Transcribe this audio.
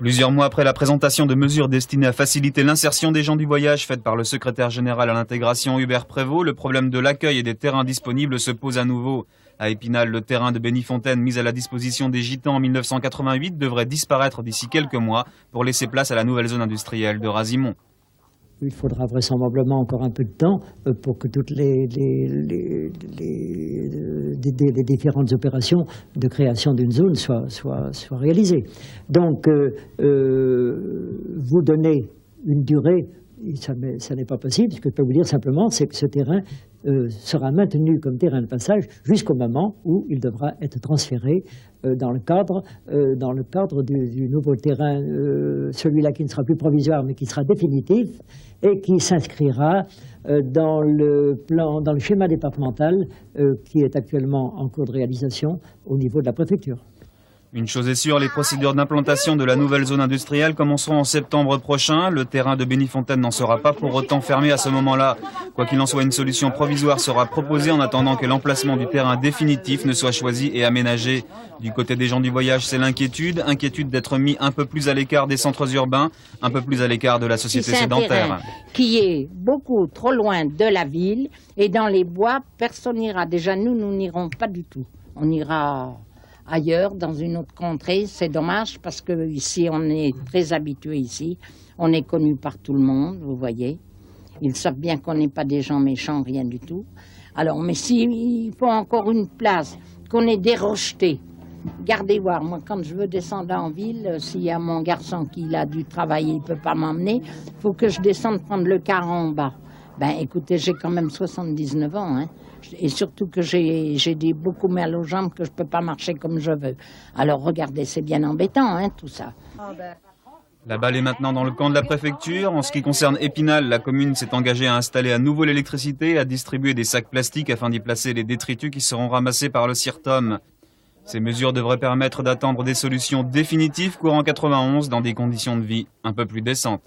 Plusieurs mois après la présentation de mesures destinées à faciliter l'insertion des gens du voyage faite par le secrétaire général à l'intégration Hubert Prévost, le problème de l'accueil et des terrains disponibles se pose à nouveau. À Épinal, le terrain de Bénifontaine mis à la disposition des Gitans en 1988 devrait disparaître d'ici quelques mois pour laisser place à la nouvelle zone industrielle de Razimont. Il faudra vraisemblablement encore un peu de temps pour que toutes les différentes opérations de création d'une zone soient réalisées. Donc, vous donner une durée, ça n'est pas possible. Ce que je peux vous dire simplement, c'est que ce terrain sera maintenu comme terrain de passage jusqu'au moment où il devra être transféré dans le cadre du nouveau terrain, celui-là qui ne sera plus provisoire mais qui sera définitif et qui s'inscrira dans le schéma départemental qui est actuellement en cours de réalisation au niveau de la préfecture. Une chose est sûre, les procédures d'implantation de la nouvelle zone industrielle commenceront en septembre prochain. Le terrain de Bénifontaine n'en sera pas pour autant fermé à ce moment-là. Quoi qu'il en soit, une solution provisoire sera proposée en attendant que l'emplacement du terrain définitif ne soit choisi et aménagé. Du côté des gens du voyage, c'est l'inquiétude d'être mis un peu plus à l'écart des centres urbains, un peu plus à l'écart de la société sédentaire. Qui est beaucoup trop loin de la ville et dans les bois, personne n'ira. Déjà, nous n'irons pas du tout. On ira ailleurs, dans une autre contrée. C'est dommage parce que ici, on est très habitué ici. On est connu par tout le monde, vous voyez. Ils savent bien qu'on n'est pas des gens méchants, rien du tout. Alors, mais s'il faut encore une place, qu'on est des rochetés, gardez voir, moi, quand je veux descendre en ville, s'il y a mon garçon qui a dû travailler, il ne peut pas m'emmener, il faut que je descende prendre le car en bas. Ben, écoutez, j'ai quand même 79 ans, hein. Et surtout que j'ai beaucoup mal aux jambes, que je ne peux pas marcher comme je veux. Alors regardez, c'est bien embêtant, hein, tout ça. La balle est maintenant dans le camp de la préfecture. En ce qui concerne Épinal, la commune s'est engagée à installer à nouveau l'électricité et à distribuer des sacs plastiques afin d'y placer les détritus qui seront ramassés par le CIRTOM. Ces mesures devraient permettre d'attendre des solutions définitives courant 91 dans des conditions de vie un peu plus décentes.